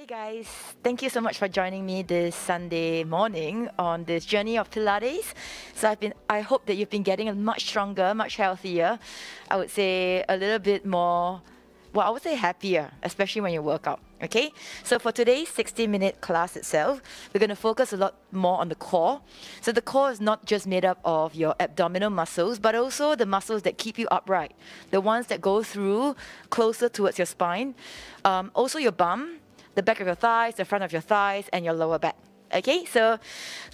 guys, thank you so much for joining me this Sunday morning on this journey of Pilates. So I hope that you've been getting much stronger, much healthier. I would say a little bit more, I would say happier, especially when you work out. Okay, so for today's 60-minute class itself, we're going to focus a lot more on the core. So the core is not just made up of your abdominal muscles, but also the muscles that keep you upright, the ones that go through closer towards your spine, also your bum, the back of your thighs, the front of your thighs, and your lower back. Okay, so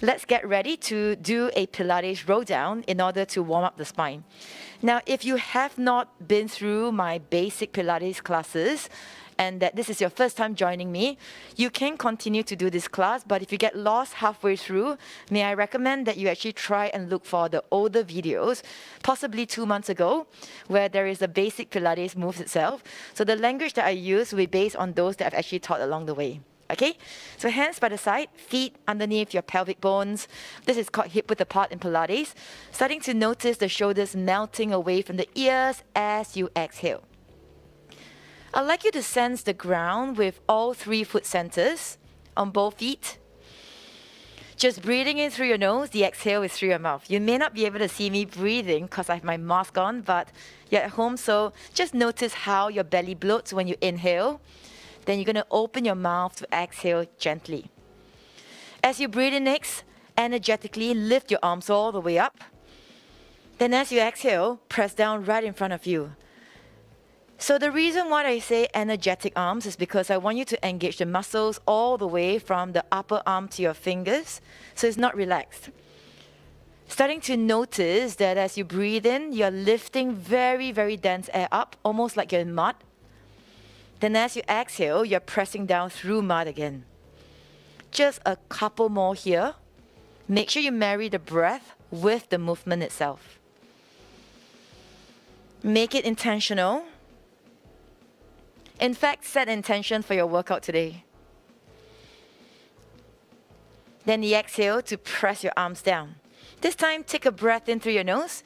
let's get ready to do a Pilates roll down in order to warm up the spine. Now, if you have not been through my basic Pilates classes, and that this is your first time joining me, you can continue to do this class, but if you get lost halfway through, may I recommend that you actually try and look for the older videos, possibly 2 months ago, where there is a basic Pilates moves itself. So the language that I use will be based on those that I've actually taught along the way. Okay, so hands by the side, feet underneath your pelvic bones. This is called hip width apart in Pilates. Starting to notice the shoulders melting away from the ears as you exhale. I'd like you to sense the ground with all 3 foot centers on both feet. Just breathing in through your nose, the exhale is through your mouth. You may not be able to see me breathing because I have my mask on, but you're at home, so just notice how your belly bloats when you inhale. Then you're going to open your mouth to exhale gently. As you breathe in next, energetically lift your arms all the way up. Then as you exhale, press down right in front of you. So the reason why I say energetic arms is because I want you to engage the muscles all the way from the upper arm to your fingers, so it's not relaxed. Starting to notice that as you breathe in, you're lifting very, very dense air up, almost like you're in mud. Then as you exhale, you're pressing down through mud again. Just a couple more here. Make sure you marry the breath with the movement itself. Make it intentional. In fact, set intention for your workout today. Then the exhale to press your arms down. This time, take a breath in through your nose.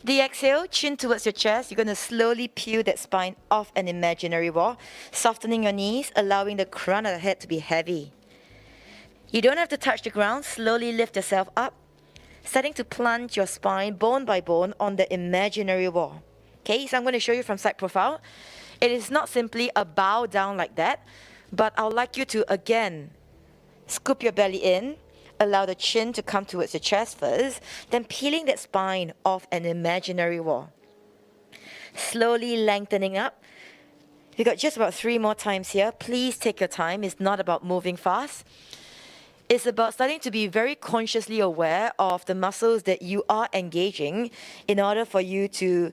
The exhale, chin towards your chest. You're going to slowly peel that spine off an imaginary wall, softening your knees, allowing the crown of the head to be heavy. You don't have to touch the ground. Slowly lift yourself up, starting to plant your spine bone by bone on the imaginary wall. Okay, so I'm going to show you from side profile. It is not simply a bow down like that, but I would like you to, again, scoop your belly in, allow the chin to come towards your chest first, then peeling that spine off an imaginary wall. Slowly lengthening up. We've got just about 3 more times here. Please take your time. It's not about moving fast. It's about starting to be very consciously aware of the muscles that you are engaging in order for you to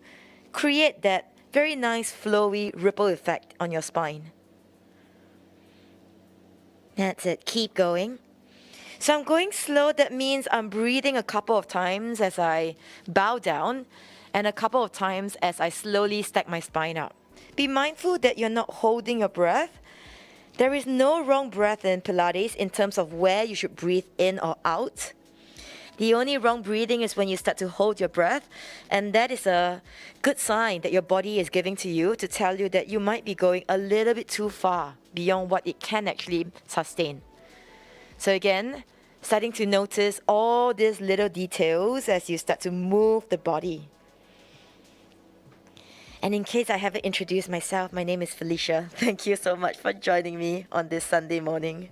create that very nice flowy ripple effect on your spine. That's it. Keep going. So I'm going slow. That means I'm breathing a couple of times as I bow down and a couple of times as I slowly stack my spine up. Be mindful that you're not holding your breath. There is no wrong breath in Pilates in terms of where you should breathe in or out. The only wrong breathing is when you start to hold your breath, and that is a good sign that your body is giving to you to tell you that you might be going a little bit too far beyond what it can actually sustain. So again, starting to notice all these little details as you start to move the body. And in case I haven't introduced myself, my name is Felicia. Thank you so much for joining me on this Sunday morning.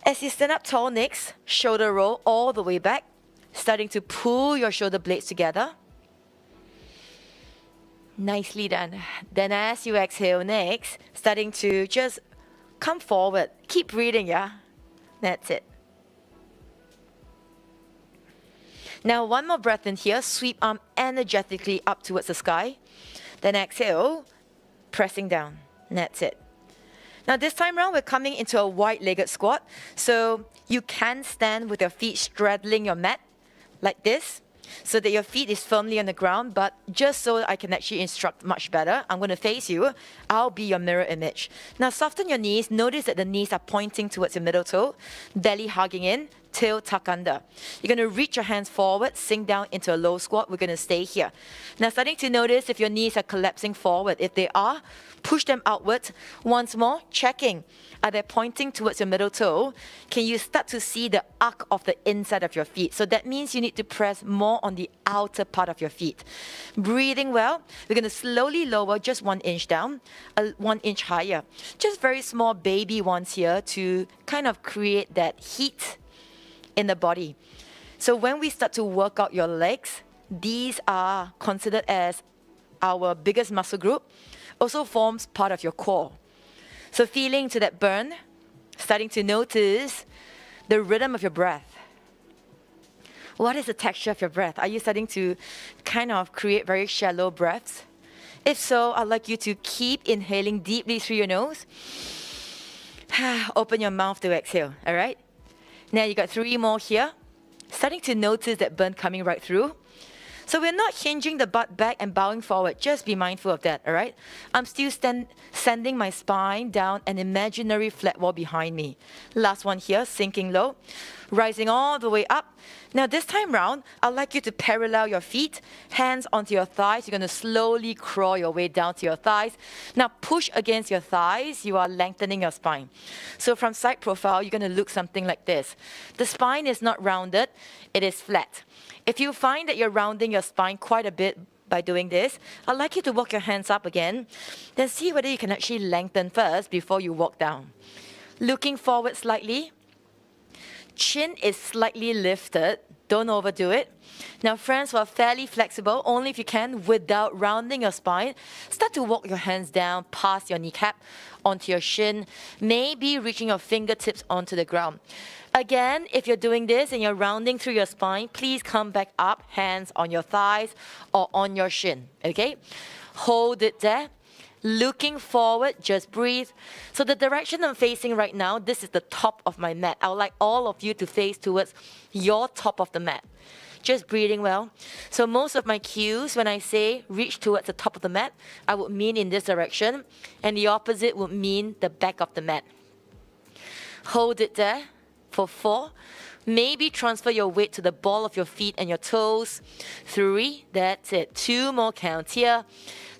As you stand up tall next, shoulder roll all the way back, starting to pull your shoulder blades together. Nicely done. Then as you exhale next, starting to just come forward. Keep breathing, yeah? That's it. Now 1 more breath in here, sweep arm energetically up towards the sky. Then exhale, pressing down. That's it. Now this time around, we're coming into a wide-legged squat. So you can stand with your feet straddling your mat like this, so that your feet is firmly on the ground, but just so I can actually instruct much better, I'm going to face you. I'll be your mirror image. Now soften your knees. Notice that the knees are pointing towards your middle toe, belly hugging in, tail tuck under. You're going to reach your hands forward, sink down into a low squat. We're going to stay here. Now, starting to notice if your knees are collapsing forward. If they are, push them outwards. Once more, checking. Are they pointing towards your middle toe? Can you start to see the arc of the inside of your feet? So that means you need to press more on the outer part of your feet. Breathing well. We're going to slowly lower just 1 inch down, 1 inch higher. Just very small baby ones here to kind of create that heat in the body. So when we start to work out your legs, these are considered as our biggest muscle group. Also forms part of your core. So feeling to that burn, starting to notice the rhythm of your breath. What is the texture of your breath? Are you starting to kind of create very shallow breaths? If so, I'd like you to keep inhaling deeply through your nose. Open your mouth to exhale, all right? Now you got 3 more here. Starting to notice that burn coming right through. So we're not hinging the butt back and bowing forward. Just be mindful of that, all right? I'm still sending my spine down an imaginary flat wall behind me. Last one here, sinking low, rising all the way up. Now this time round, I'd like you to parallel your feet, hands onto your thighs. You're going to slowly crawl your way down to your thighs. Now push against your thighs. You are lengthening your spine. So from side profile, you're going to look something like this. The spine is not rounded. It is flat. If you find that you're rounding your spine quite a bit by doing this, I'd like you to walk your hands up again. Then see whether you can actually lengthen first before you walk down. Looking forward slightly. Chin is slightly lifted. Don't overdo it. Now, friends who are fairly flexible, only if you can, without rounding your spine, start to walk your hands down past your kneecap, onto your shin, maybe reaching your fingertips onto the ground. Again, if you're doing this and you're rounding through your spine, please come back up, hands on your thighs or on your shin, okay? Hold it there. Looking forward, just breathe. So the direction I'm facing right now, this is the top of my mat. I would like all of you to face towards your top of the mat. Just breathing well. So most of my cues, when I say reach towards the top of the mat, I would mean in this direction, and the opposite would mean the back of the mat. Hold it there for 4. Maybe transfer your weight to the ball of your feet and your toes. 3, that's it. 2 more counts here.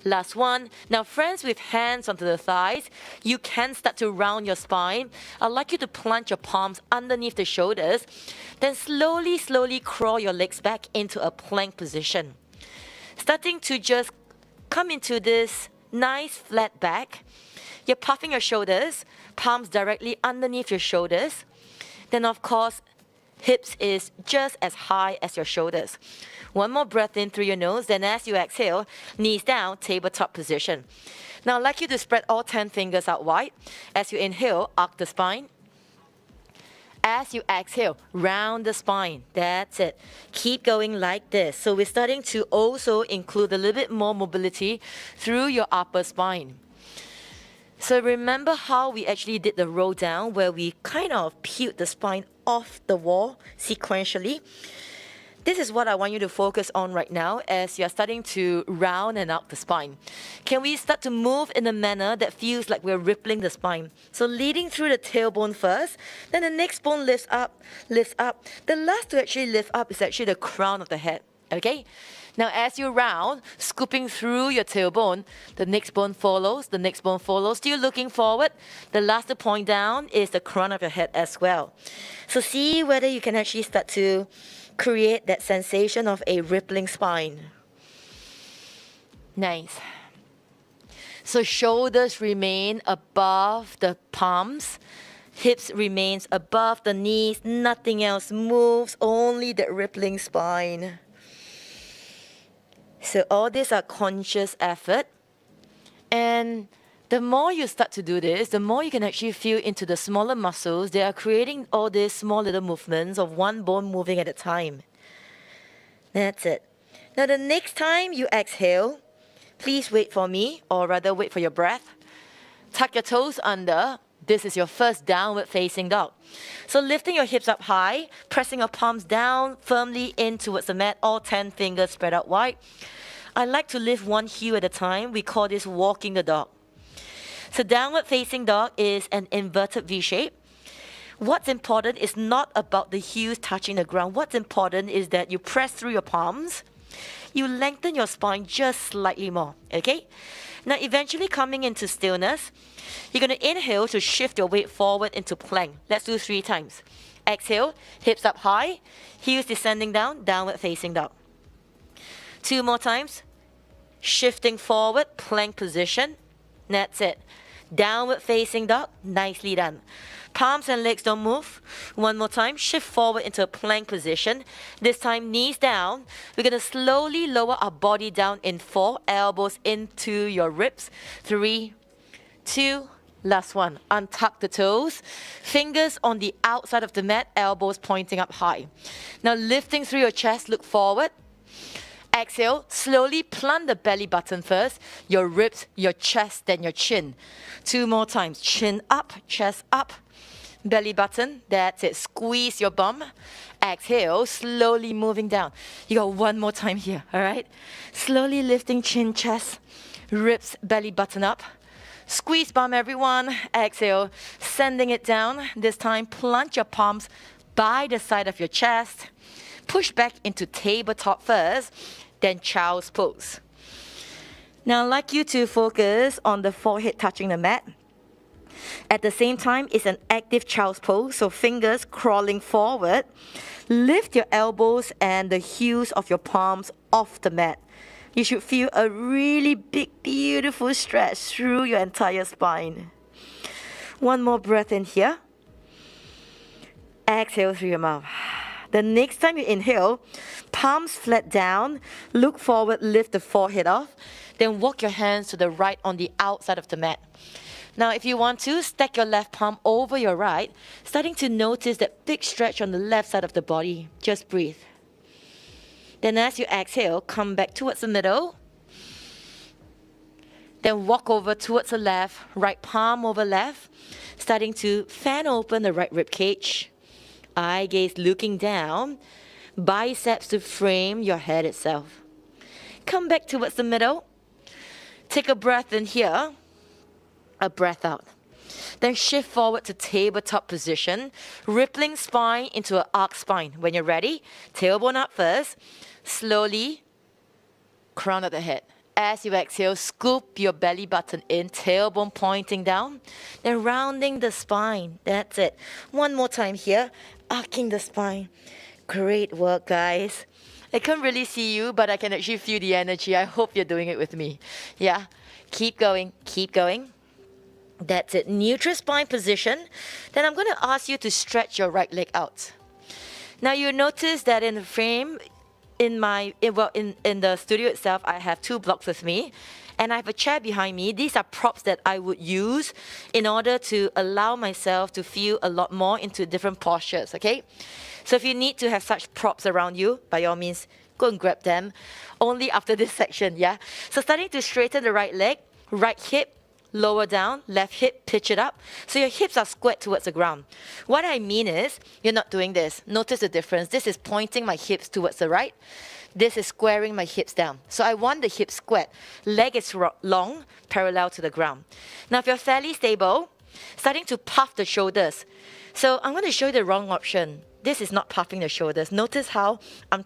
Last one. Now, friends with hands onto the thighs, you can start to round your spine. I'd like you to plant your palms underneath the shoulders. Then slowly, slowly crawl your legs back into a plank position. Starting to just come into this nice flat back. You're puffing your shoulders, palms directly underneath your shoulders. Then, of course, hips is just as high as your shoulders. One more breath in through your nose. Then as you exhale, knees down, tabletop position. Now I'd like you to spread all 10 fingers out wide. As you inhale, arc the spine. As you exhale, round the spine. That's it. Keep going like this. So we're starting to also include a little bit more mobility through your upper spine. So remember how we actually did the roll down where we kind of peeled the spine off the wall sequentially. This is what I want you to focus on right now as you're starting to round and out the spine. Can we start to move in a manner that feels like we're rippling the spine? So leading through the tailbone first, then the next bone lifts up, lifts up. The last to actually lift up is actually the crown of the head, okay? Now as you round, scooping through your tailbone, the next bone follows, the next bone follows. Still looking forward. The last to point down is the crown of your head as well. So see whether you can actually start to create that sensation of a rippling spine. Nice. So shoulders remain above the palms. Hips remains above the knees. Nothing else moves, only that rippling spine. So all these are conscious effort. And the more you start to do this, the more you can actually feel into the smaller muscles. They are creating all these small little movements of one bone moving at a time. That's it. Now the next time you exhale, please wait for me, or rather wait for your breath. Tuck your toes under. This is your first downward facing dog. So lifting your hips up high, pressing your palms down firmly in towards the mat, all 10 fingers spread out wide. I like to lift one heel at a time. We call this walking the dog. So downward facing dog is an inverted V shape. What's important is not about the heels touching the ground. What's important is that you press through your palms. You lengthen your spine just slightly more, okay? Now, eventually coming into stillness, you're going to inhale to shift your weight forward into plank. Let's do 3 times. Exhale, hips up high, heels descending down, downward facing dog. 2 more times. Shifting forward, plank position. That's it. Downward facing dog, nicely done. Palms and legs don't move. 1 more time, shift forward into a plank position. This time, knees down. We're going to slowly lower our body down in 4, elbows into your ribs. 3, 2, last one. Untuck the toes. Fingers on the outside of the mat, elbows pointing up high. Now lifting through your chest, look forward. Exhale, slowly plant the belly button first, your ribs, your chest, then your chin. 2 more times. Chin up, chest up, belly button. That's it. Squeeze your bum. Exhale, slowly moving down. You got 1 more time here, all right? Slowly lifting chin, chest, ribs, belly button up. Squeeze bum, everyone. Exhale, sending it down. This time, plant your palms by the side of your chest. Push back into tabletop first, then child's pose. Now, I'd like you to focus on the forehead touching the mat. At the same time, it's an active child's pose, so fingers crawling forward. Lift your elbows and the heels of your palms off the mat. You should feel a really big, beautiful stretch through your entire spine. 1 more breath in here. Exhale through your mouth. The next time you inhale, palms flat down, look forward, lift the forehead off, then walk your hands to the right on the outside of the mat. Now, if you want to, stack your left palm over your right, starting to notice that big stretch on the left side of the body. Just breathe. Then as you exhale, come back towards the middle. Then walk over towards the left, right palm over left, starting to fan open the right rib cage. Eye gaze looking down, biceps to frame your head itself. Come back towards the middle. Take a breath in here, a breath out. Then shift forward to tabletop position, rippling spine into an arc spine. When you're ready, tailbone up first. Slowly, crown of the head. As you exhale, scoop your belly button in, tailbone pointing down, then rounding the spine. That's it. 1 more time here, arcing the spine. Great work, guys. I can't really see you, but I can actually feel the energy. I hope you're doing it with me. Yeah, keep going, keep going. That's it. Neutral spine position. Then I'm going to ask you to stretch your right leg out. Now you notice that in the frame, in the studio itself, I have 2 blocks with me, and I have a chair behind me. These are props that I would use in order to allow myself to feel a lot more into different postures, okay? So if you need to have such props around you, by all means, go and grab them. Only after this section, yeah? So starting to straighten the right leg, right hip, lower down, left hip, pitch it up. So your hips are squared towards the ground. What I mean is, you're not doing this. Notice the difference. This is pointing my hips towards the right. This is squaring my hips down. So I want the hips squared. Leg is long, parallel to the ground. Now, if you're fairly stable, starting to puff the shoulders. So I'm going to show you the wrong option. This is not puffing the shoulders. Notice how I'm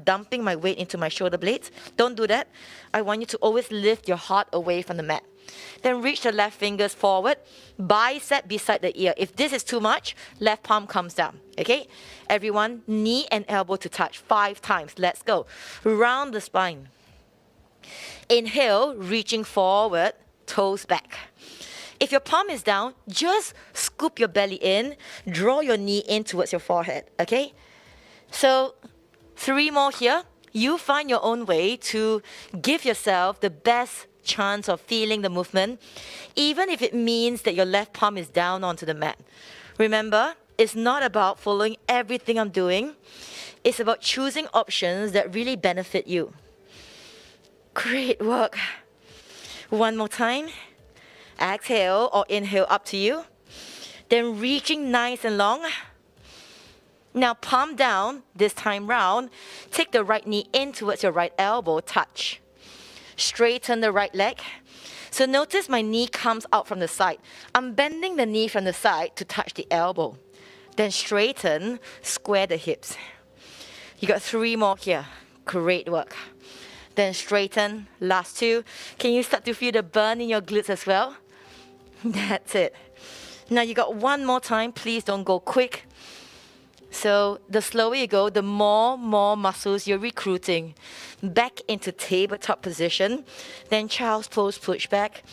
dumping my weight into my shoulder blades. Don't do that. I want you to always lift your heart away from the mat. Then reach the left fingers forward, bicep beside the ear. If this is too much, left palm comes down, okay? Everyone, knee and elbow to touch 5 times. Let's go. Round the spine. Inhale, reaching forward, toes back. If your palm is down, just scoop your belly in, draw your knee in towards your forehead, okay? So 3 more here. You find your own way to give yourself the best chance of feeling the movement, even if it means that your left palm is down onto the mat. Remember, it's not about following everything I'm doing. It's about choosing options that really benefit you. Great work. 1 more time. Exhale or inhale, up to you. Then reaching nice and long. Now palm down, this time round. Take the right knee in towards your right elbow, touch. Straighten the right leg. So notice my knee comes out from the side. I'm bending the knee from the side to touch the elbow. Then straighten, square the hips. You got 3 more here. Great work. Then straighten, last 2. Can you start to feel the burn in your glutes as well? That's it. Now you got 1 more time. Please don't go quick. So the slower you go, the more muscles you're recruiting. Back into tabletop position. Then child's pose, push back.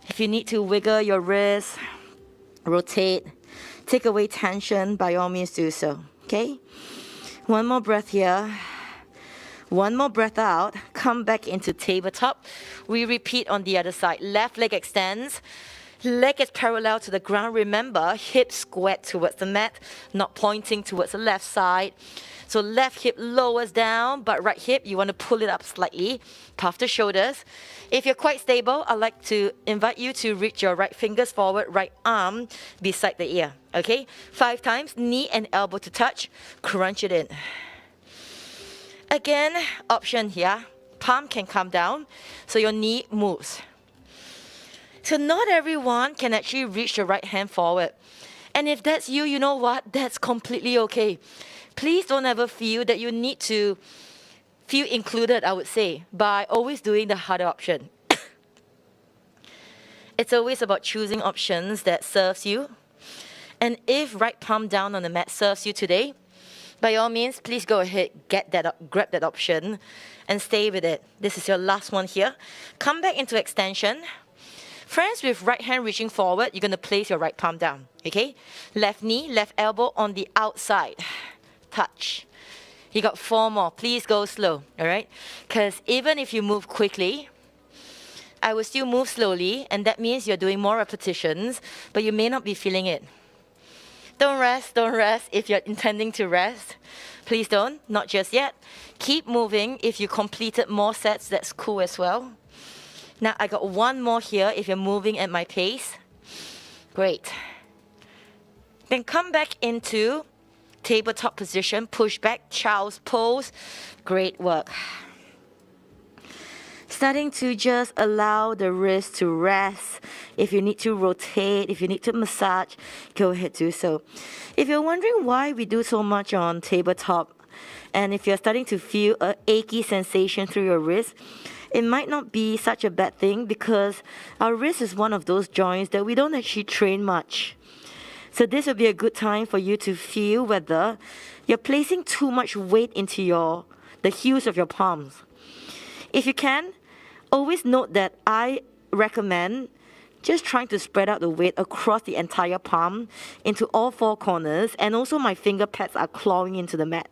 If you need to wiggle your wrists, rotate, take away tension, by all means do so. Okay? 1 more breath here. 1 more breath out. Come back into tabletop. We repeat on the other side. Left leg extends. Leg is parallel to the ground. Remember, hip squared towards the mat, not pointing towards the left side. So left hip lowers down, but right hip, you want to pull it up slightly. Puff the shoulders. If you're quite stable, I'd like to invite you to reach your right fingers forward, right arm beside the ear. Okay? 5 times, knee and elbow to touch. Crunch it in. Again, option here. Palm can come down, so your knee moves. So not everyone can actually reach the right hand forward. And if that's you, you know what? That's completely okay. Please don't ever feel that you need to feel included, I would say, by always doing the harder option. It's always about choosing options that serves you. And if right palm down on the mat serves you today, by all means, please go ahead, grab that option and stay with it. This is your last one here. Come back into extension. Friends, with right hand reaching forward, you're going to place your right palm down, okay? Left knee, left elbow on the outside. Touch. You got 4 more. Please go slow, all right? Because even if you move quickly, I will still move slowly, and that means you're doing more repetitions, but you may not be feeling it. Don't rest if you're intending to rest. Please don't, not just yet. Keep moving. If you completed more sets, that's cool as well. Now, I got 1 more here if you're moving at my pace. Great. Then come back into tabletop position, push back, child's pose. Great work. Starting to just allow the wrist to rest. If you need to rotate, if you need to massage, go ahead, do so. If you're wondering why we do so much on tabletop, and if you're starting to feel an achy sensation through your wrist, it might not be such a bad thing because our wrist is one of those joints that we don't actually train much. So this would be a good time for you to feel whether you're placing too much weight into the heels of your palms. If you can, always note that I recommend just trying to spread out the weight across the entire palm into all 4 corners, and also my finger pads are clawing into the mat.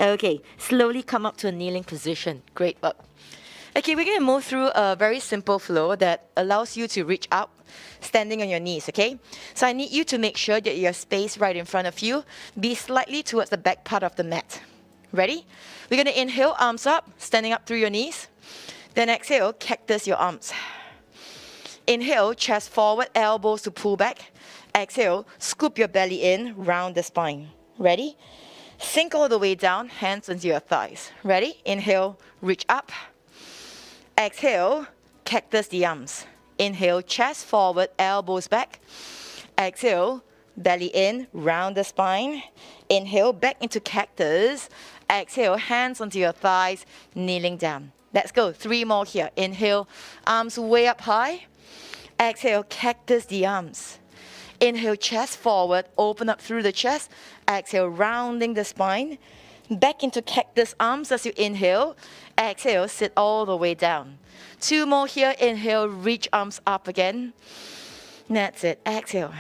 Okay, slowly come up to a kneeling position. Great work. Okay, we're going to move through a very simple flow that allows you to reach up, standing on your knees, okay? So I need you to make sure that your space right in front of you be slightly towards the back part of the mat. Ready? We're going to inhale, arms up, standing up through your knees. Then exhale, cactus your arms. Inhale, chest forward, elbows to pull back. Exhale, scoop your belly in, round the spine. Ready? Sink all the way down, hands onto your thighs. Ready? Inhale, reach up. Exhale, cactus the arms. Inhale, chest forward, elbows back. Exhale, belly in, round the spine. Inhale, back into cactus. Exhale, hands onto your thighs, kneeling down. Let's go. 3 more here. Inhale, arms way up high. Exhale, cactus the arms. Inhale, chest forward, open up through the chest. Exhale, rounding the spine. Back into cactus arms as you inhale. Exhale, sit all the way down. 2 more here. Inhale, reach arms up again. That's it. Exhale.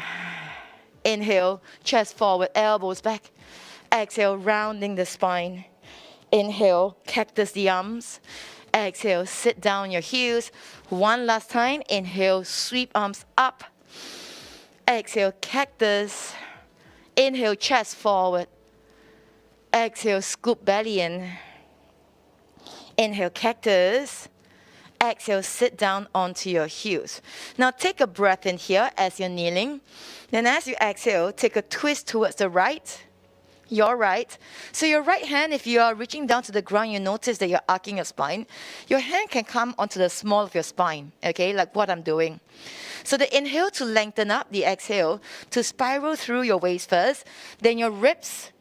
Inhale, chest forward, elbows back. Exhale, rounding the spine. Inhale, cactus the arms. Exhale, sit down your heels. 1 last time. Inhale, sweep arms up. Exhale, cactus. Inhale, chest forward. Exhale, scoop belly in. Inhale, cactus. Exhale, sit down onto your heels. Now take a breath in here as you're kneeling. Then as you exhale, take a twist towards the right. your right. So your right hand, if you are reaching down to the ground, you notice that you're arcing your spine. Your hand can come onto the small of your spine, okay, like what I'm doing. So the inhale to lengthen up, the exhale to spiral through your waist first, then your ribs,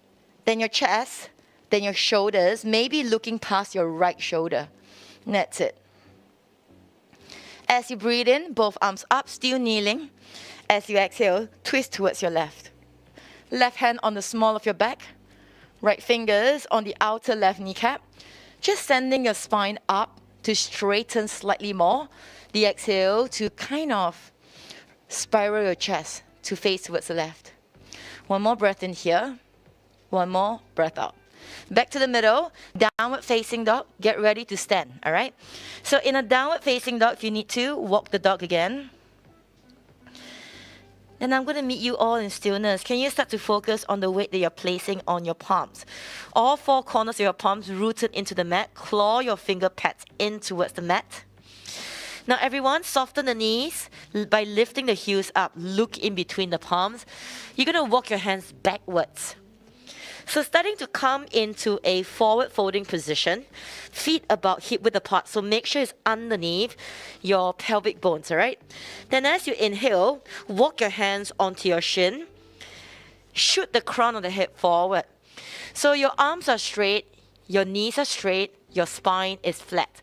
then your chest, then your shoulders, maybe looking past your right shoulder. And that's it. As you breathe in, both arms up, still kneeling. As you exhale, twist towards your left. Left hand on the small of your back. Right fingers on the outer left kneecap. Just sending your spine up to straighten slightly more. The exhale to kind of spiral your chest to face towards the left. One more breath in here. One more breath out. Back to the middle, downward facing dog. Get ready to stand, all right? So in a downward facing dog, if you need to, walk the dog again. Then I'm going to meet you all in stillness. Can you start to focus on the weight that you're placing on your palms? All four corners of your palms rooted into the mat. Claw your finger pads in towards the mat. Now everyone, soften the knees by lifting the heels up. Look in between the palms. You're going to walk your hands backwards. So starting to come into a forward folding position, feet about hip width apart, so make sure it's underneath your pelvic bones, all right? Then as you inhale, walk your hands onto your shin, shoot the crown of the head forward. So your arms are straight, your knees are straight, your spine is flat.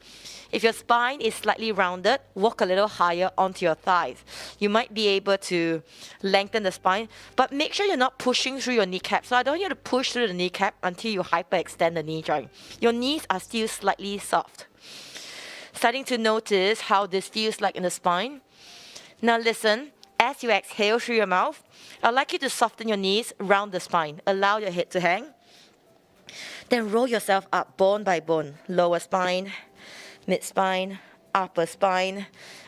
If your spine is slightly rounded, walk a little higher onto your thighs. You might be able to lengthen the spine, but make sure you're not pushing through your kneecap. So I don't want you to push through the kneecap until you hyperextend the knee joint. Your knees are still slightly soft. Starting to notice how this feels like in the spine. Now listen, as you exhale through your mouth, I'd like you to soften your knees, round the spine. Allow your head to hang. Then roll yourself up, bone by bone. Lower spine, mid-spine, upper spine,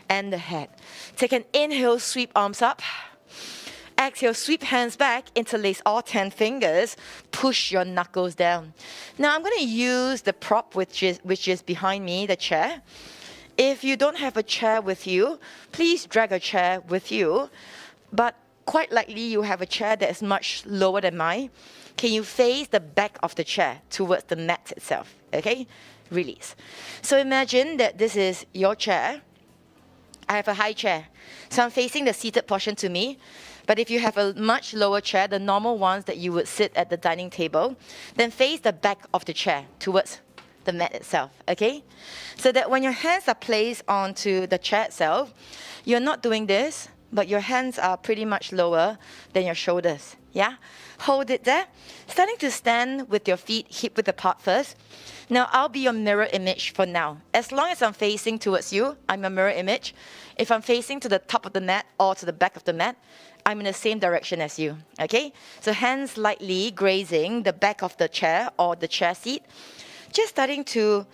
and the head. Take an inhale, sweep arms up. Exhale, sweep hands back, interlace all 10 fingers, push your knuckles down. Now I'm going to use the prop which is behind me, the chair. If you don't have a chair with you, please drag a chair with you. But quite likely you have a chair that is much lower than mine. Can you face the back of the chair towards the mat itself? Okay? Release. So imagine that this is your chair. I have a high chair. So I'm facing the seated portion to me. But if you have a much lower chair, the normal ones that you would sit at the dining table, then face the back of the chair towards the mat itself, okay? So that when your hands are placed onto the chair itself, you're not doing this, but your hands are pretty much lower than your shoulders, yeah? Hold it there. Starting to stand with your feet hip width apart first. Now, I'll be your mirror image for now. As long as I'm facing towards you, I'm a mirror image. If I'm facing to the top of the mat or to the back of the mat, I'm in the same direction as you, okay? So hands lightly grazing the back of the chair or the chair seat. Just starting to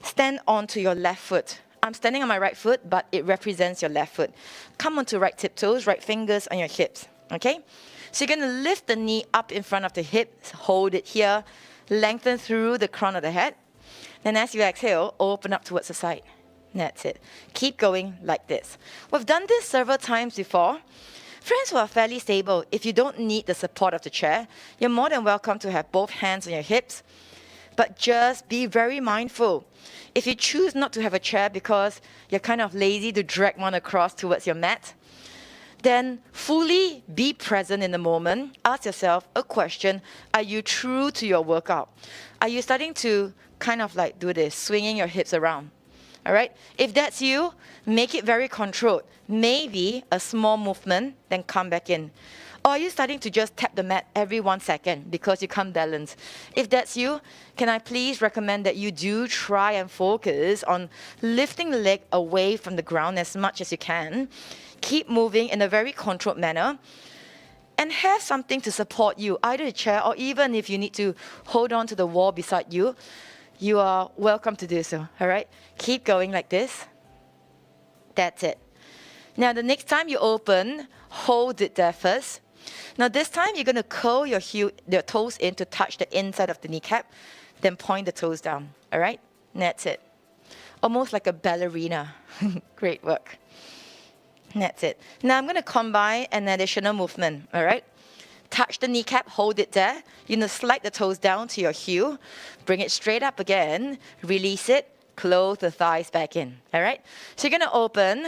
stand onto your left foot. I'm standing on my right foot, but it represents your left foot. Come onto right tiptoes, right fingers on your hips, okay? So you're going to lift the knee up in front of the hip, hold it here, lengthen through the crown of the head. Then as you exhale, open up towards the side. That's it. Keep going like this. We've done this several times before. Friends who are fairly stable, if you don't need the support of the chair, you're more than welcome to have both hands on your hips. But just be very mindful. If you choose not to have a chair because you're kind of lazy to drag one across towards your mat, then fully be present in the moment. Ask yourself a question. Are you true to your workout? Are you starting to kind of like do this, swinging your hips around? All right? If that's you, make it very controlled. Maybe a small movement, then come back in. Or are you starting to just tap the mat every 1 second because you can't balance? If that's you, can I please recommend that you do try and focus on lifting the leg away from the ground as much as you can. Keep moving in a very controlled manner. And have something to support you, either a chair or even if you need to hold on to the wall beside you, you are welcome to do so, all right? Keep going like this. That's it. Now, the next time you open, hold it there first. Now, this time, you're going to curl your toes in to touch the inside of the kneecap, then point the toes down, all right? And that's it. Almost like a ballerina. Great work. And that's it. Now, I'm going to combine an additional movement, all right? touch the kneecap, hold it there. You're going to slide the toes down to your heel, bring it straight up again, release it, close the thighs back in, all right? So you're going to open,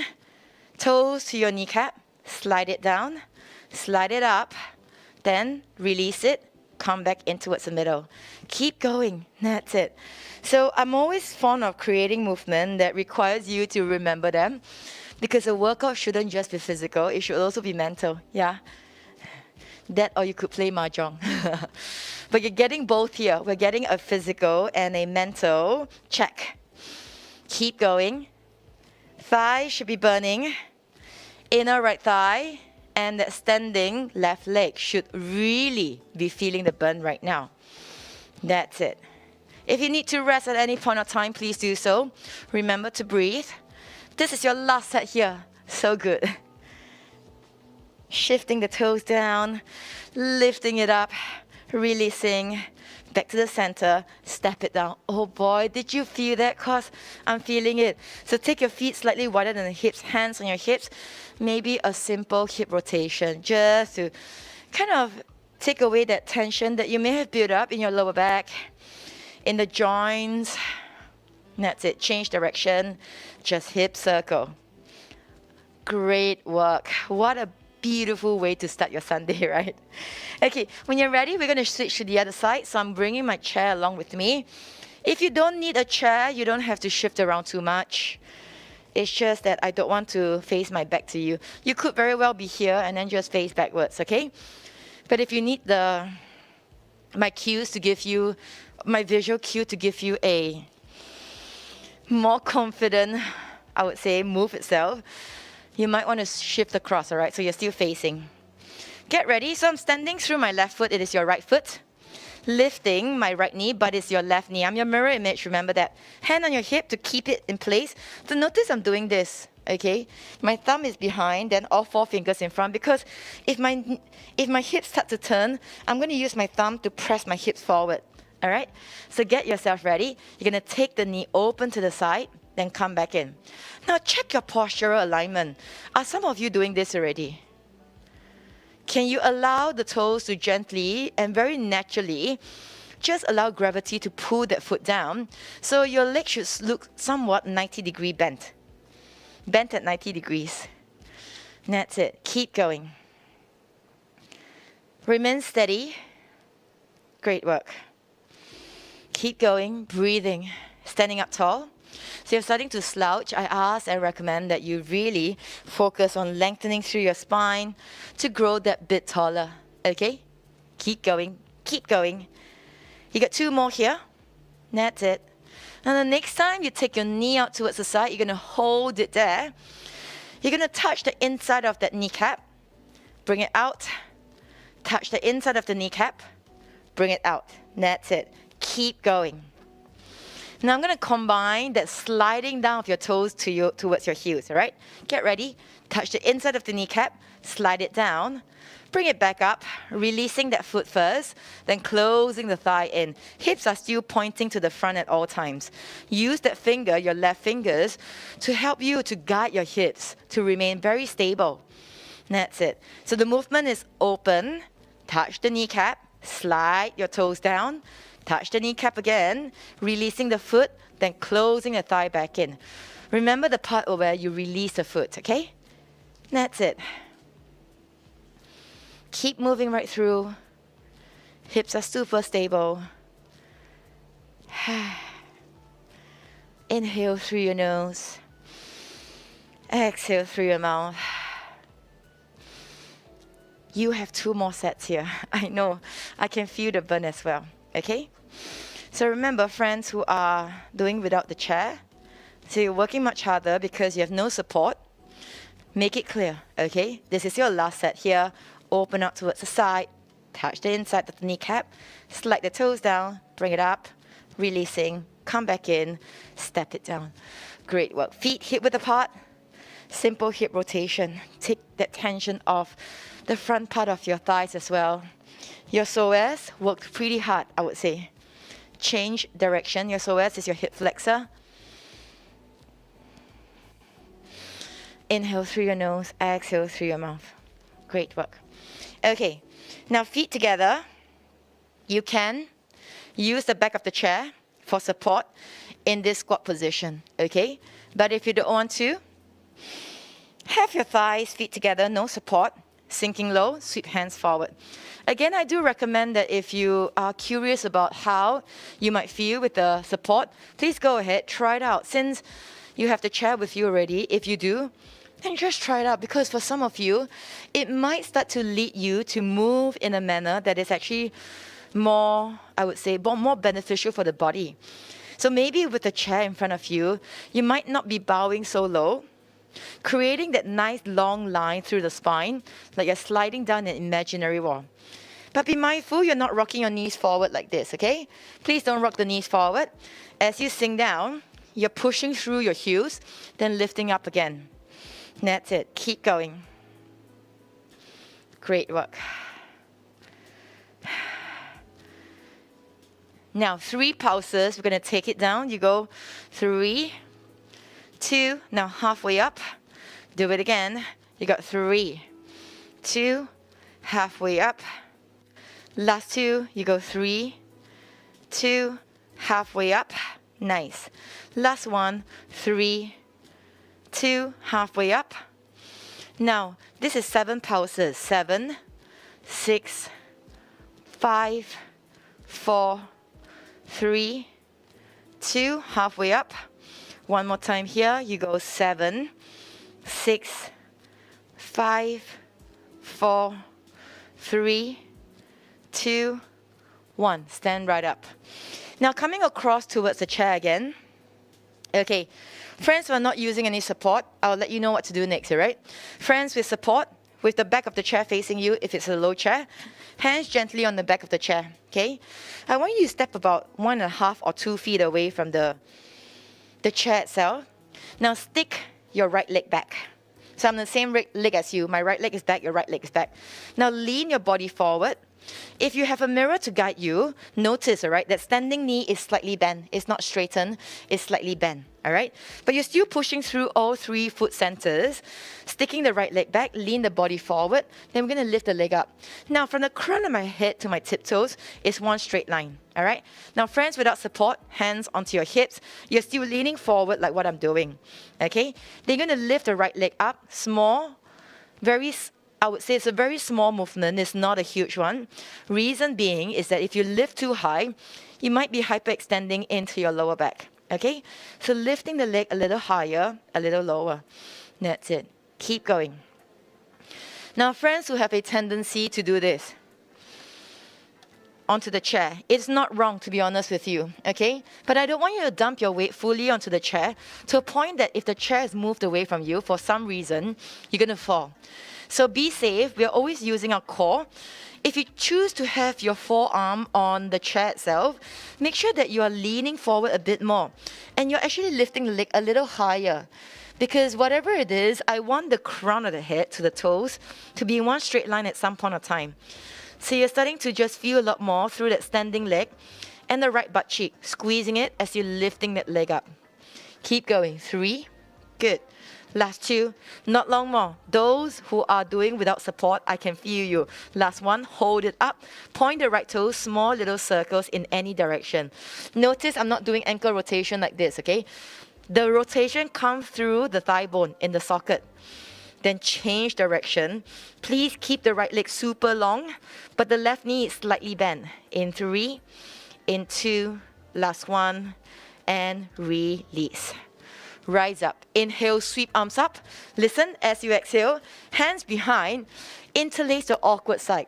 toes to your kneecap, slide it down, slide it up, then release it, come back in towards the middle. Keep going, that's it. So I'm always fond of creating movement that requires you to remember them, because a workout shouldn't just be physical, it should also be mental, yeah? That or you could play mahjong. But you're getting both here. We're getting a physical and a mental check. Keep going. Thigh should be burning. Inner right thigh and that standing left leg should really be feeling the burn right now. That's it. If you need to rest at any point of time, please do so. Remember to breathe. This is your last set here. So good. Shifting the toes down, lifting it up, releasing, back to the center, step it down. Oh boy, did you feel that? Because I'm feeling it. So take your feet slightly wider than the hips, hands on your hips. Maybe a simple hip rotation, just to kind of take away that tension that you may have built up in your lower back, in the joints. That's it, change direction, just hip circle. Great work. What a beautiful way to start your Sunday, right? Okay, when you're ready, we're going to switch to the other side. So I'm bringing my chair along with me. If you don't need a chair, you don't have to shift around too much. It's just that I don't want to face my back to you. You could very well be here and then just face backwards, okay? But if you need my cues to give you, my visual cue to give you a more confident, I would say, move itself, you might want to shift across, all right? So you're still facing. Get ready. So I'm standing through my left foot. It is your right foot. Lifting my right knee, but it's your left knee. I'm your mirror image, remember that. Hand on your hip to keep it in place. So notice I'm doing this, okay? My thumb is behind, then all 4 fingers in front, because if my hips start to turn, I'm going to use my thumb to press my hips forward, all right? So get yourself ready. You're going to take the knee open to the side, then come back in. Now check your postural alignment. Are some of you doing this already? Can you allow the toes to gently and very naturally just allow gravity to pull that foot down, so your leg should look somewhat 90-degree bent. Bent at 90 degrees. And that's it. Keep going. Remain steady. Great work. Keep going, breathing, standing up tall. So you're starting to slouch. I ask and recommend that you really focus on lengthening through your spine to grow that bit taller, okay? Keep going, keep going. You got 2 more here. That's it. And the next time you take your knee out towards the side, you're going to hold it there. You're going to touch the inside of that kneecap. Bring it out. Touch the inside of the kneecap. Bring it out. That's it. Keep going. Now I'm going to combine that sliding down of your toes towards your heels, all right? Get ready. Touch the inside of the kneecap, slide it down, bring it back up, releasing that foot first, then closing the thigh in. Hips are still pointing to the front at all times. Use that finger, your left fingers, to help you to guide your hips to remain very stable. That's it. So the movement is open, touch the kneecap, slide your toes down, touch the kneecap again, releasing the foot, then closing the thigh back in. Remember the part where you release the foot, okay? That's it. Keep moving right through. Hips are super stable. Inhale through your nose. Exhale through your mouth. You have 2 more sets here. I know. I can feel the burn as well. Okay? So remember, friends who are doing without the chair, so you're working much harder because you have no support, make it clear, okay? This is your last set here. Open up towards the side, touch the inside of the kneecap, slide the toes down, bring it up, releasing, come back in, step it down. Great work. Feet hip width apart, simple hip rotation. Take that tension off the front part of your thighs as well. Your psoas worked pretty hard, I would say. Change direction. Your psoas is your hip flexor. Inhale through your nose, exhale through your mouth. Great work. Okay, Now, feet together. You can use the back of the chair for support in this squat position, okay? But if you don't want to, have your thighs, feet together, no support, sinking low, sweep hands forward. Again, I do recommend that if you are curious about how you might feel with the support, please go ahead, try it out. Since you have the chair with you already, if you do, then just try it out, because for some of you, it might start to lead you to move in a manner that is actually more, I would say, more beneficial for the body. So maybe with the chair in front of you, you might not be bowing so low, creating that nice long line through the spine, like you're sliding down an imaginary wall. But be mindful, you're not rocking your knees forward like this, okay? Please don't rock the knees forward. As you sink down, you're pushing through your heels, then lifting up again. That's it. Keep going. Great work. Now, 3 pulses. We're going to take it down. You go 3, 2. Now, halfway up. Do it again. You got 3, 2, halfway up. Last 2. You go 3, 2, halfway up. Nice. Last 1, 3, 2, halfway up. Now, this is 7 pulses. 7, 6, 5, 4, 3, 2, halfway up. One more time here. You go 7, 6, 5, 4, 3, 2, 1. Stand right up. Now, coming across towards the chair again. Okay. Friends who are not using any support, I'll let you know what to do next, all right? Friends with support, with the back of the chair facing you, if it's a low chair, hands gently on the back of the chair, okay? I want you to step about 1.5 or 2 feet away from the chair itself. Now stick your right leg back. So I'm the same leg as you. My right leg is back, your right leg is back. Now lean your body forward. If you have a mirror to guide you, notice, all right, that standing knee is slightly bent. It's not straightened, it's slightly bent, all right? But you're still pushing through all 3 foot centers, sticking the right leg back, lean the body forward, then we're going to lift the leg up. Now, from the crown of my head to my tiptoes is one straight line, all right? Now, friends, without support, hands onto your hips, you're still leaning forward like what I'm doing, okay? Then you're going to lift the right leg up, small, I would say it's a very small movement. It's not a huge one. Reason being is that if you lift too high, you might be hyperextending into your lower back. Okay? So lifting the leg a little higher, a little lower. That's it. Keep going. Now, friends who have a tendency to do this onto the chair, it's not wrong, to be honest with you. Okay? But I don't want you to dump your weight fully onto the chair to a point that if the chair is moved away from you for some reason, you're going to fall. So be safe. We're always using our core. If you choose to have your forearm on the chair itself, make sure that you are leaning forward a bit more. And you're actually lifting the leg a little higher. Because whatever it is, I want the crown of the head to the toes to be in one straight line at some point of time. So you're starting to just feel a lot more through that standing leg and the right butt cheek, squeezing it as you're lifting that leg up. Keep going. 3. Good. Last 2, not long more. Those who are doing without support, I can feel you. Last 1, hold it up. Point the right toes, small little circles in any direction. Notice I'm not doing ankle rotation like this, okay? The rotation comes through the thigh bone in the socket. Then change direction. Please keep the right leg super long, but the left knee is slightly bent. In 3, in 2, last 1, and release. Rise up. Inhale, sweep arms up. Listen as you exhale. Hands behind. Interlace the awkward side.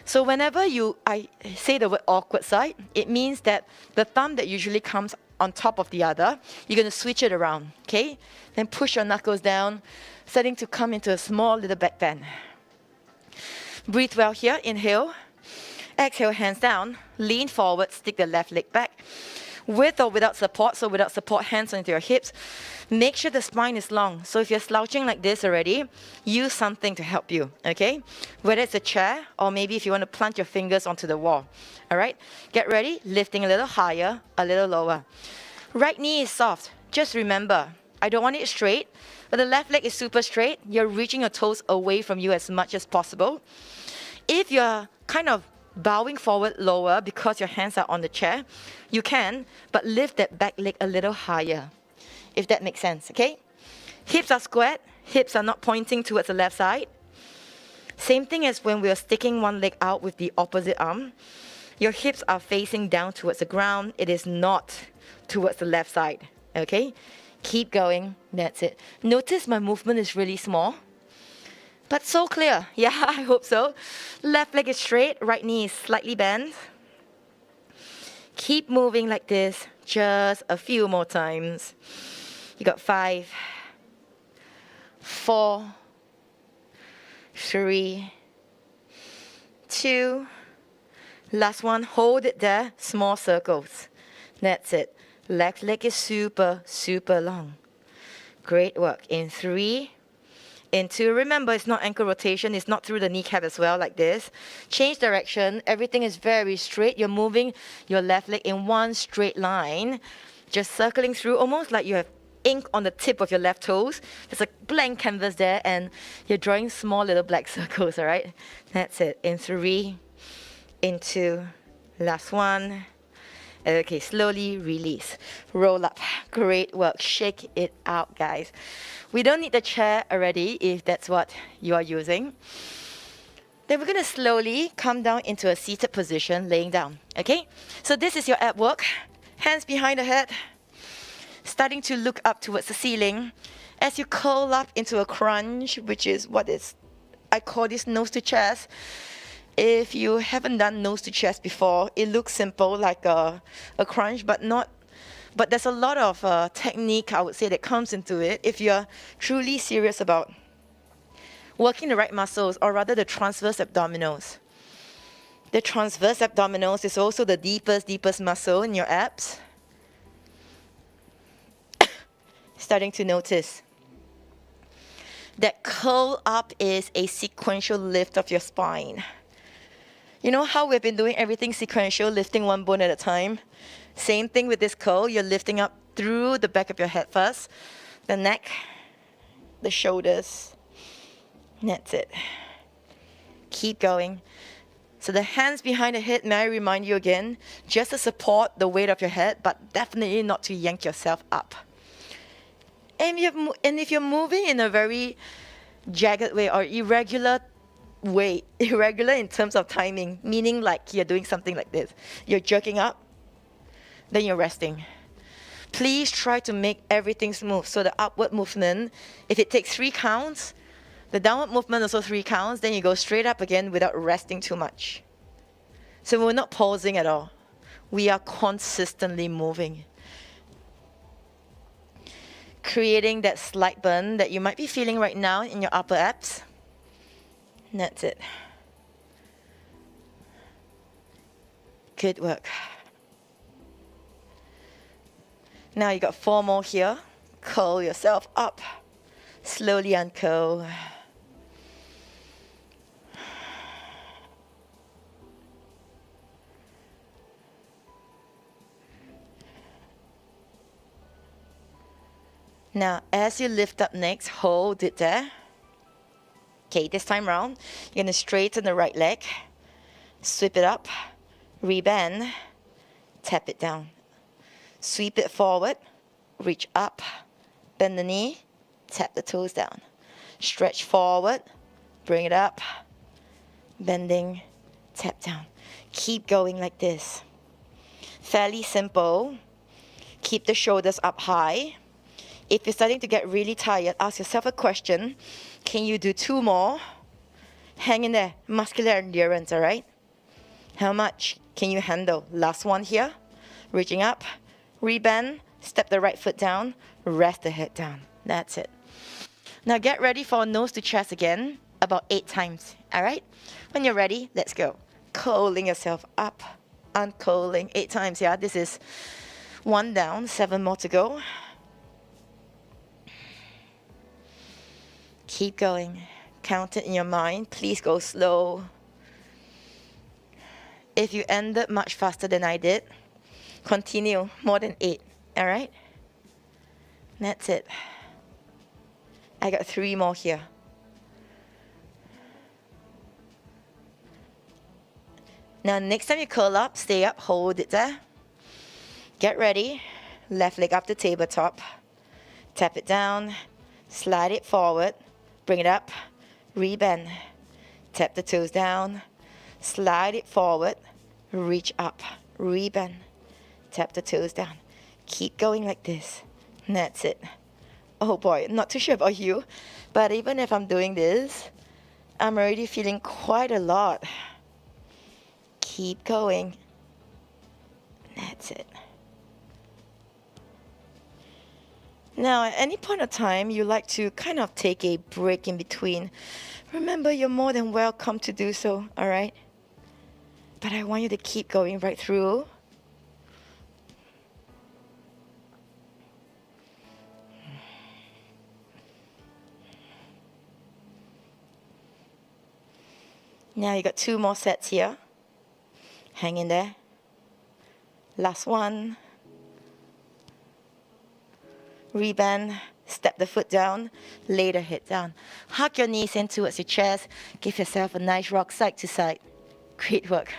So whenever I say the word awkward side, it means that the thumb that usually comes on top of the other, you're going to switch it around. Okay? Then push your knuckles down, starting to come into a small little back bend. Breathe well here. Inhale. Exhale, hands down. Lean forward. Stick the left leg back. With or without support, so without support, hands onto your hips. Make sure the spine is long. So if you're slouching like this already, use something to help you, okay? Whether it's a chair or maybe if you want to plant your fingers onto the wall, all right? Get ready, lifting a little higher, a little lower. Right knee is soft. Just remember, I don't want it straight, but the left leg is super straight. You're reaching your toes away from you as much as possible. If you're kind of bowing forward lower because your hands are on the chair, you can, but lift that back leg a little higher, if that makes sense, okay? Hips are squared, hips are not pointing towards the left side. Same thing as when we are sticking one leg out with the opposite arm. Your hips are facing down towards the ground. It is not towards the left side, okay? Keep going, that's it. Notice my movement is really small, but so clear. Yeah, I hope so. Left leg is straight, right knee is slightly bent. Keep moving like this, just a few more times. You got 5, 4, 3, 2, last one, hold it there, small circles. That's it. Left leg is super, super long. Great work. In 3, in 2. Remember, it's not ankle rotation. It's not through the kneecap as well, like this. Change direction. Everything is very straight. You're moving your left leg in one straight line, just circling through, almost like you have ink on the tip of your left toes. There's a blank canvas there, and you're drawing small little black circles, all right? That's it. In 3, in 2, last one. Okay, slowly release. Roll up. Great work. Shake it out, guys. We don't need the chair already if that's what you are using. Then we're going to slowly come down into a seated position, laying down. Okay? So this is your ab work. Hands behind the head. Starting to look up towards the ceiling. As you curl up into a crunch, which is I call this nose to chest. If you haven't done nose to chest before, it looks simple like a crunch, but there's a lot of technique, I would say, that comes into it if you're truly serious about working the right muscles, or rather the transverse abdominals. The transverse abdominals is also the deepest muscle in your abs. Starting to notice that curl up is a sequential lift of your spine. You know how we've been doing everything sequential, lifting one bone at a time? Same thing with this curl. You're lifting up through the back of your head first, the neck, the shoulders. That's it. Keep going. So the hands behind the head, may I remind you again, just to support the weight of your head, but definitely not to yank yourself up. And if you're moving in a very jagged way or irregular way, irregular in terms of timing, meaning like you're doing something like this. You're jerking up, then you're resting. Please try to make everything smooth. So the upward movement, if it takes 3 counts, the downward movement also 3 counts, then you go straight up again without resting too much. So we're not pausing at all. We are consistently moving. Creating that slight burn that you might be feeling right now in your upper abs. And that's it. Good work. Now you got 4 more here. Curl yourself up. Slowly uncurl. Now, as you lift up next, hold it there. Okay, this time round, you're going to straighten the right leg, sweep it up, rebend, tap it down. Sweep it forward, reach up, bend the knee, tap the toes down. Stretch forward, bring it up, bending, tap down. Keep going like this. Fairly simple. Keep the shoulders up high. If you're starting to get really tired, ask yourself a question. Can you do 2 more? Hang in there. Muscular endurance, all right? How much can you handle? Last one here. Reaching up, rebend, step the right foot down, rest the head down. That's it. Now get ready for nose to chest again, about 8 times, all right? When you're ready, let's go. Curling yourself up, uncurling 8 times, yeah? This is 1 down, 7 more to go. Keep going. Count it in your mind. Please go slow. If you ended much faster than I did, continue more than 8. All right? That's it. I got 3 more here. Now, next time you curl up, stay up, hold it there. Get ready. Left leg up the tabletop. Tap it down. Slide it forward. Bring it up. Rebend. Tap the toes down. Slide it forward. Reach up. Rebend. Tap the toes down. Keep going like this. And that's it. Oh boy, not too sure about you, but even if I'm doing this, I'm already feeling quite a lot. Keep going. That's it. Now, at any point of time, you like to kind of take a break in between. Remember, you're more than welcome to do so, all right? But I want you to keep going right through. Now you got 2 more sets here. Hang in there. Last one. Rebend. Step the foot down. Lay the head down. Hug your knees in towards your chest. Give yourself a nice rock side to side. Great work.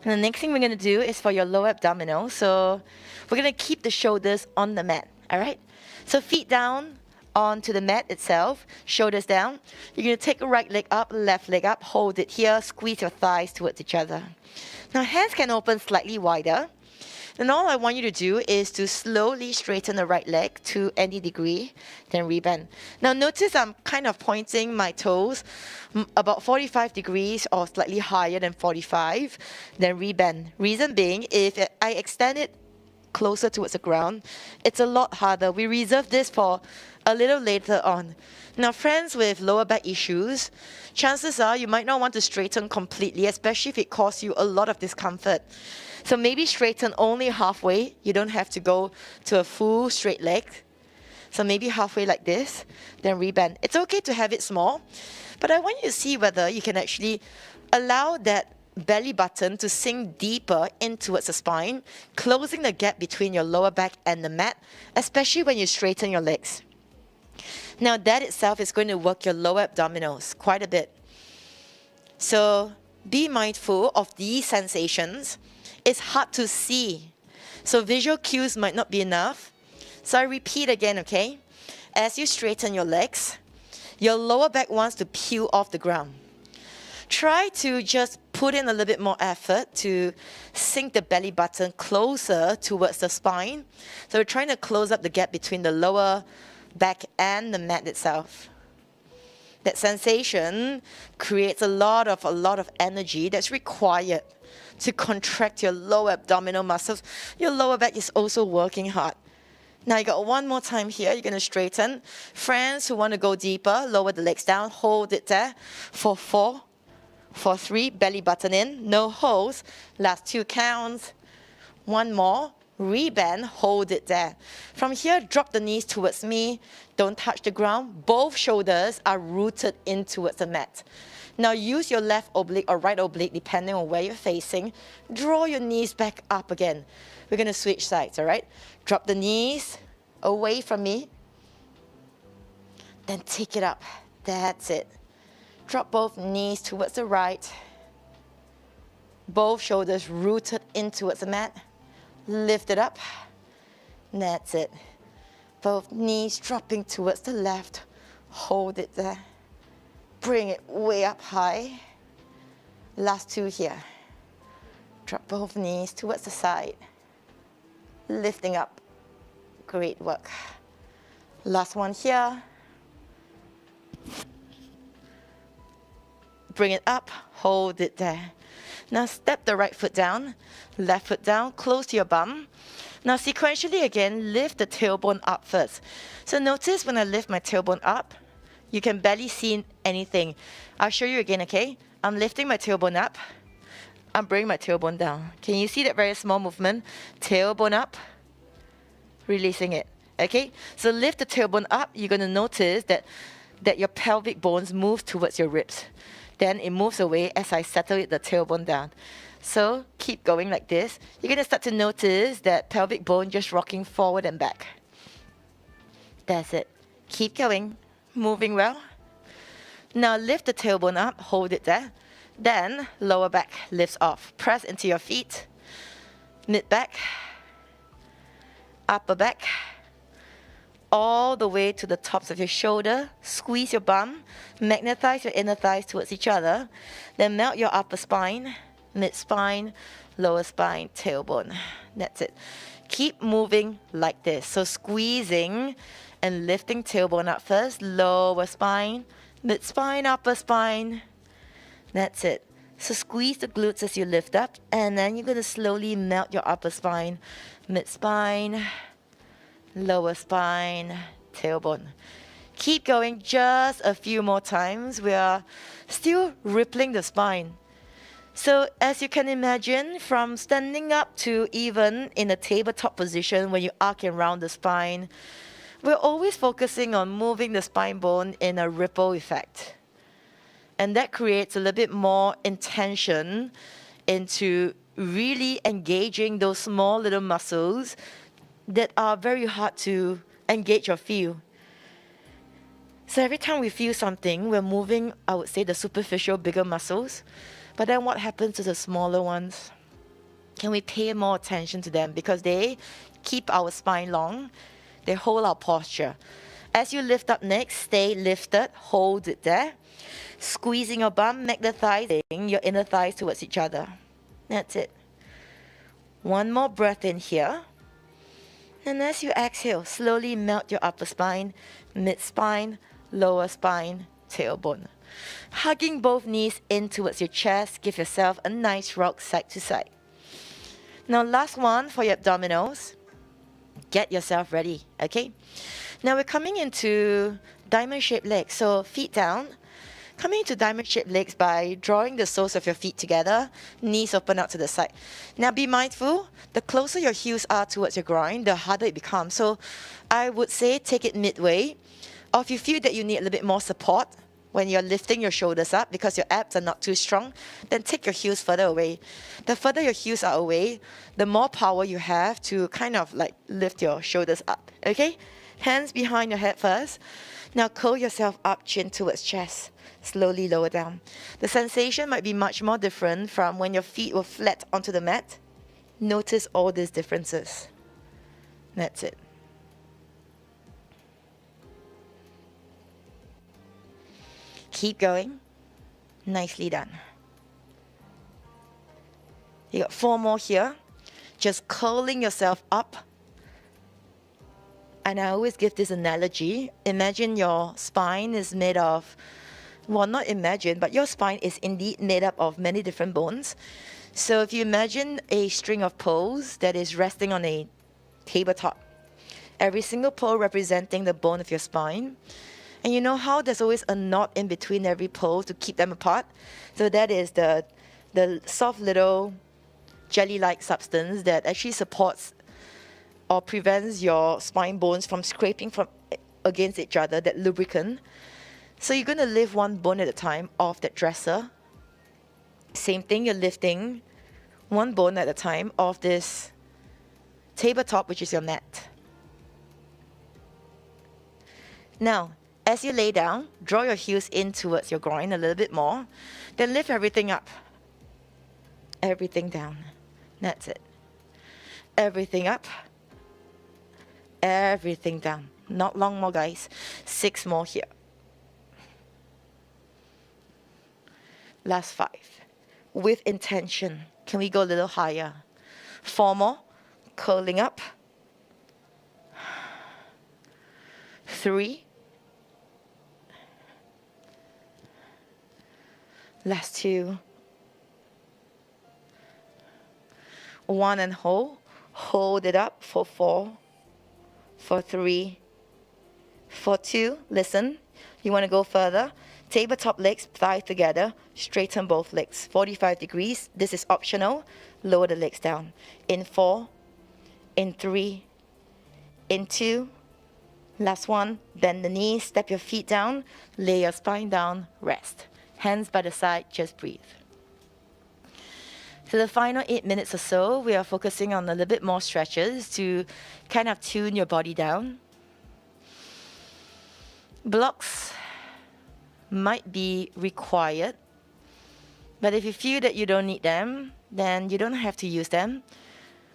And the next thing we're going to do is for your lower abdominal. So we're going to keep the shoulders on the mat. All right? So feet down onto the mat itself, shoulders down. You're going to take the right leg up, left leg up, hold it here, squeeze your thighs towards each other. Now hands can open slightly wider. And all I want you to do is to slowly straighten the right leg to any degree, then rebend. Now notice I'm kind of pointing my toes about 45 degrees or slightly higher than 45, then rebend. Reason being, if I extend it closer towards the ground, it's a lot harder. We reserve this for a little later on. Now, friends with lower back issues, chances are you might not want to straighten completely, especially if it causes you a lot of discomfort. So maybe straighten only halfway. You don't have to go to a full straight leg. So maybe halfway like this, then rebend. It's okay to have it small, but I want you to see whether you can actually allow that belly button to sink deeper in towards the spine, closing the gap between your lower back and the mat, especially when you straighten your legs. Now that itself is going to work your lower abdominals quite a bit. So be mindful of these sensations. It's hard to see, so visual cues might not be enough. So I repeat again, okay? As you straighten your legs, your lower back wants to peel off the ground. Try to just put in a little bit more effort to sink the belly button closer towards the spine. So we're trying to close up the gap between the lower back and the mat itself. That sensation creates a lot of energy that's required to contract your lower abdominal muscles. Your lower back is also working hard. Now you got one more time here. You're going to straighten. Friends who want to go deeper, lower the legs down, hold it there for 4. For 3, belly button in, no holds. Last 2 counts. 1 more. Rebend, hold it there. From here, drop the knees towards me. Don't touch the ground. Both shoulders are rooted in towards the mat. Now use your left oblique or right oblique, depending on where you're facing. Draw your knees back up again. We're going to switch sides, all right? Drop the knees away from me. Then take it up. That's it. Drop both knees towards the right. Both shoulders rooted in towards the mat. Lift it up. That's it. Both knees dropping towards the left. Hold it there. Bring it way up high. Last 2 here. Drop both knees towards the side. Lifting up. Great work. Last one here. Bring it up. Hold it there. Now step the right foot down, left foot down, close to your bum. Now sequentially again, lift the tailbone up first. So notice when I lift my tailbone up, you can barely see anything. I'll show you again, okay? I'm lifting my tailbone up. I'm bringing my tailbone down. Can you see that very small movement? Tailbone up, releasing it, okay? So lift the tailbone up, you're gonna notice that your pelvic bones move towards your ribs. Then it moves away as I settle the tailbone down. So keep going like this. You're going to start to notice that pelvic bone just rocking forward and back. That's it. Keep going. Moving well. Now lift the tailbone up. Hold it there. Then lower back lifts off. Press into your feet. Mid back. Upper back. All the way to the tops of your shoulder. Squeeze your bum. Magnetize your inner thighs towards each other. Then melt your upper spine. Mid spine. Lower spine. Tailbone. That's it. Keep moving like this. So squeezing and lifting tailbone up first. Lower spine. Mid spine. Upper spine. That's it. So squeeze the glutes as you lift up, and then you're going to slowly melt your upper spine, mid spine, lower spine, tailbone. Keep going just a few more times. We are still rippling the spine. So as you can imagine, from standing up to even in a tabletop position when you arc and round the spine, we're always focusing on moving the spine bone in a ripple effect. And that creates a little bit more intention into really engaging those small little muscles that are very hard to engage or feel. So every time we feel something, we're moving, I would say, the superficial, bigger muscles. But then what happens to the smaller ones? Can we pay more attention to them? Because they keep our spine long. They hold our posture. As you lift up next, stay lifted, hold it there. Squeezing your bum, magnetizing your inner thighs towards each other. That's it. One more breath in here. And as you exhale, slowly melt your upper spine, mid spine, lower spine, tailbone. Hugging both knees in towards your chest. Give yourself a nice rock side to side. Now last one for your abdominals. Get yourself ready, okay? Now we're coming into diamond-shaped legs. So feet down. Coming into diamond-shaped legs by drawing the soles of your feet together, knees open out to the side. Now be mindful, the closer your heels are towards your groin, the harder it becomes. So I would say take it midway. Or if you feel that you need a little bit more support when you're lifting your shoulders up because your abs are not too strong, then take your heels further away. The further your heels are away, the more power you have to kind of like lift your shoulders up, okay? Hands behind your head first. Now curl yourself up, chin towards chest. Slowly lower down. The sensation might be much more different from when your feet were flat onto the mat. Notice all these differences. That's it. Keep going. Nicely done. You got 4 more here. Just curling yourself up. And I always give this analogy. Imagine your spine is made of, well, not imagine, but your spine is indeed made up of many different bones. So if you imagine a string of poles that is resting on a tabletop, every single pole representing the bone of your spine. And you know how there's always a knot in between every pole to keep them apart? So that is the soft little jelly-like substance that actually supports or prevents your spine bones from scraping against each other, that lubricant. So you're going to lift one bone at a time off that dresser. Same thing, you're lifting one bone at a time off this tabletop, which is your mat. Now, as you lay down, draw your heels in towards your groin a little bit more. Then lift everything up. Everything down. That's it. Everything up. Everything down. Not long more, guys. 6 more here. Last 5. With intention. Can we go a little higher? 4 more. Curling up. 3. Last 2. 1 and hold. Hold it up for 4. For 3. For 2. Listen. You want to go further. Tabletop legs, thighs together. Straighten both legs. 45 degrees. This is optional. Lower the legs down. In 4. In 3. In 2. Last 1. Bend the knees. Step your feet down. Lay your spine down. Rest. Hands by the side. Just breathe. So the final 8 minutes or so, we are focusing on a little bit more stretches to kind of tune your body down. Blocks might be required But if you feel that you don't need them, then you don't have to use them.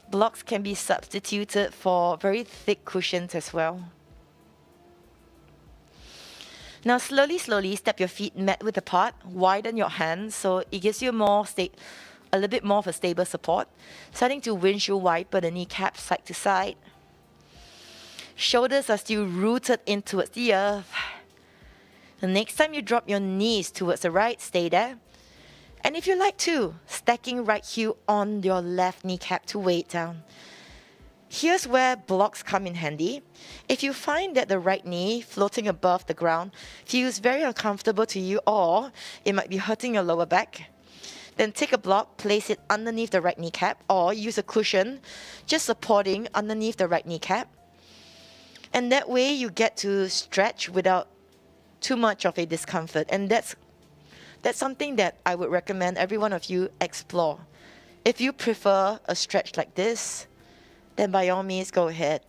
Blocks can be substituted for very thick cushions as well. Now slowly step your feet mat width apart, widen your hands so it gives you a little bit more of a stable support. Starting to windshield wiper the kneecap side to side. Shoulders are still rooted in towards the earth. The next time you drop your knees towards the right, stay there. And if you like to, stacking right heel on your left kneecap to weigh it down. Here's where blocks come in handy. If you find that the right knee floating above the ground feels very uncomfortable to you, or it might be hurting your lower back, then take a block, place it underneath the right kneecap, or use a cushion just supporting underneath the right kneecap. And that way you get to stretch without too much of a discomfort. And that's something that I would recommend every one of you explore. If you prefer a stretch like this, then by all means go ahead.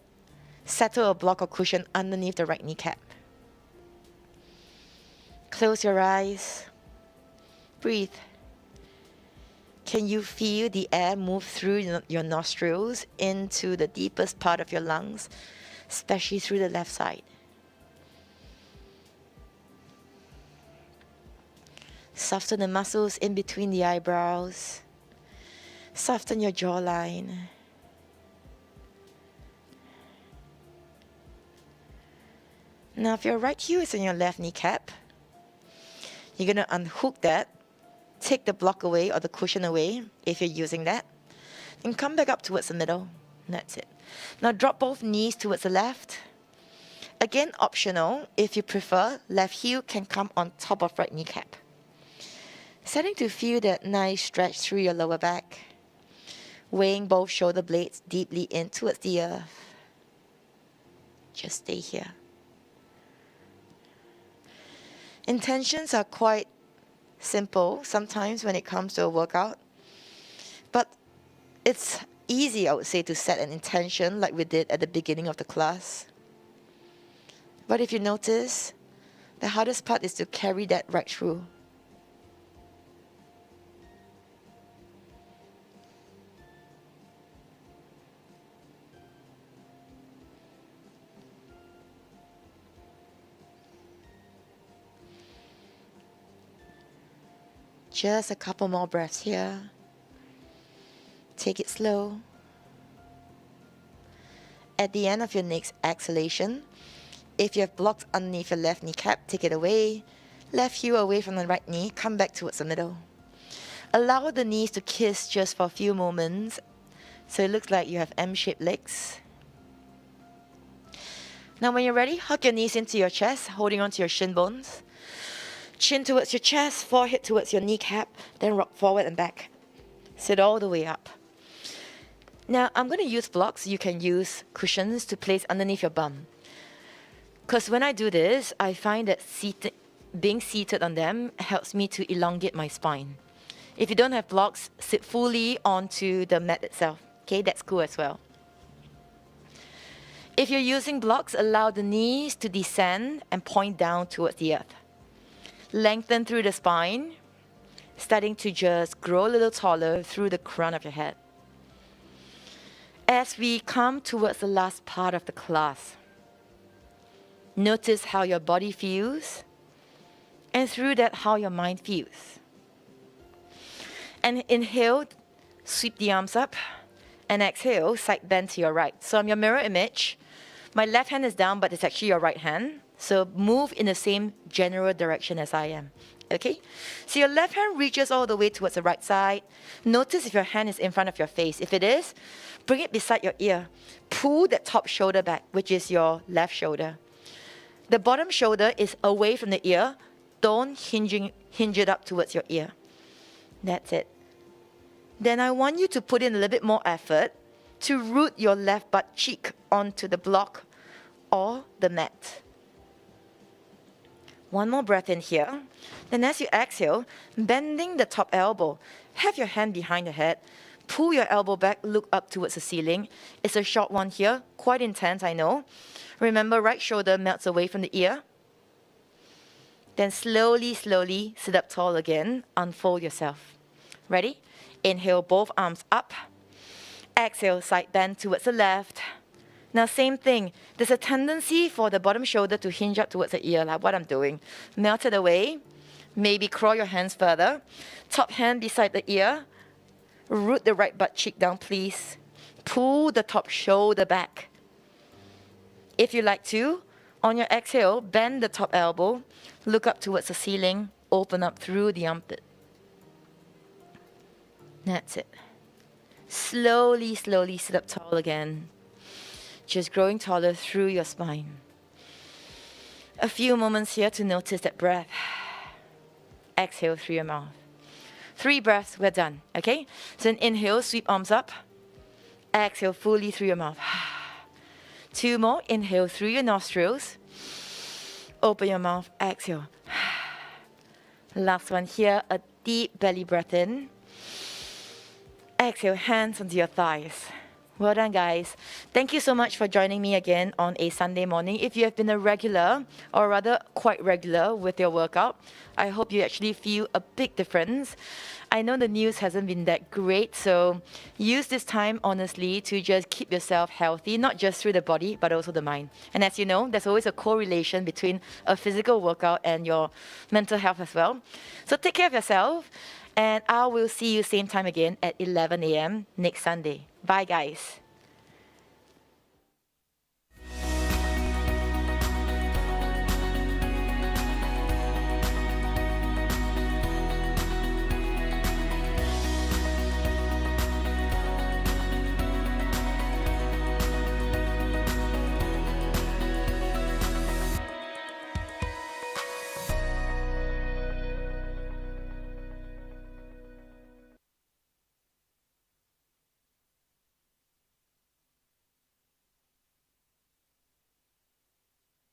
Settle a block or cushion underneath the right kneecap. Close your eyes. Breathe. Can you feel the air move through your nostrils into the deepest part of your lungs, especially through the left side? Soften the muscles in between the eyebrows. Soften your jawline. Now, if your right heel is on your left kneecap, you're going to unhook that, take the block away or the cushion away if you're using that, and come back up towards the middle. That's it. Now, drop both knees towards the left. Again, optional. If you prefer, left heel can come on top of right kneecap. Starting to feel that nice stretch through your lower back. Weighing both shoulder blades deeply in towards the earth. Just stay here. Intentions are quite simple sometimes when it comes to a workout. But it's easy, I would say, to set an intention like we did at the beginning of the class. But if you notice, the hardest part is to carry that right through. Just a couple more breaths here. Take it slow. At the end of your next exhalation, if you have blocks underneath your left kneecap, take it away. Left heel away from the right knee, come back towards the middle. Allow the knees to kiss just for a few moments, so it looks like you have M-shaped legs. Now when you're ready, hug your knees into your chest, holding onto your shin bones. Chin towards your chest, forehead towards your kneecap, then rock forward and back. Sit all the way up. Now, I'm going to use blocks. You can use cushions to place underneath your bum. Because when I do this, I find that being seated on them helps me to elongate my spine. If you don't have blocks, sit fully onto the mat itself. Okay, that's cool as well. If you're using blocks, allow the knees to descend and point down towards the earth. Lengthen through the spine, starting to just grow a little taller through the crown of your head. As we come towards the last part of the class, notice how your body feels, and through that, how your mind feels. And inhale, sweep the arms up, and exhale, side bend to your right. So I'm your mirror image. My left hand is down, but it's actually your right hand. So move in the same general direction as I am. Okay? So your left hand reaches all the way towards the right side. Notice if your hand is in front of your face. If it is, bring it beside your ear. Pull that top shoulder back, which is your left shoulder. The bottom shoulder is away from the ear. Don't hinge it up towards your ear. That's it. Then I want you to put in a little bit more effort to root your left butt cheek onto the block or the mat. One more breath in here. Then as you exhale, bending the top elbow, have your hand behind your head. Pull your elbow back, look up towards the ceiling. It's a short one here, quite intense, I know. Remember, right shoulder melts away from the ear. Then slowly, slowly sit up tall again. Unfold yourself. Ready? Inhale, both arms up. Exhale, side bend towards the left. Now, same thing. There's a tendency for the bottom shoulder to hinge up towards the ear, like what I'm doing. Melt it away. Maybe crawl your hands further. Top hand beside the ear. Root the right butt cheek down, please. Pull the top shoulder back. If you like to, on your exhale, bend the top elbow. Look up towards the ceiling. Open up through the armpit. That's it. Slowly, slowly sit up tall again. Just growing taller through your spine. A few moments here to notice that breath. Exhale through your mouth. 3 breaths, we're done, okay? So an inhale, sweep arms up. Exhale fully through your mouth. 2 more, inhale through your nostrils. Open your mouth, exhale. Last one here, a deep belly breath in. Exhale, hands onto your thighs. Well done, guys. Thank you so much for joining me again on a Sunday morning. If you have been a regular, or rather quite regular with your workout, I hope you actually feel a big difference. I know the news hasn't been that great, so use this time honestly to just keep yourself healthy, not just through the body, but also the mind. And as you know, there's always a correlation between a physical workout and your mental health as well. So take care of yourself, and I will see you same time again at 11 a.m. next Sunday. Bye, guys.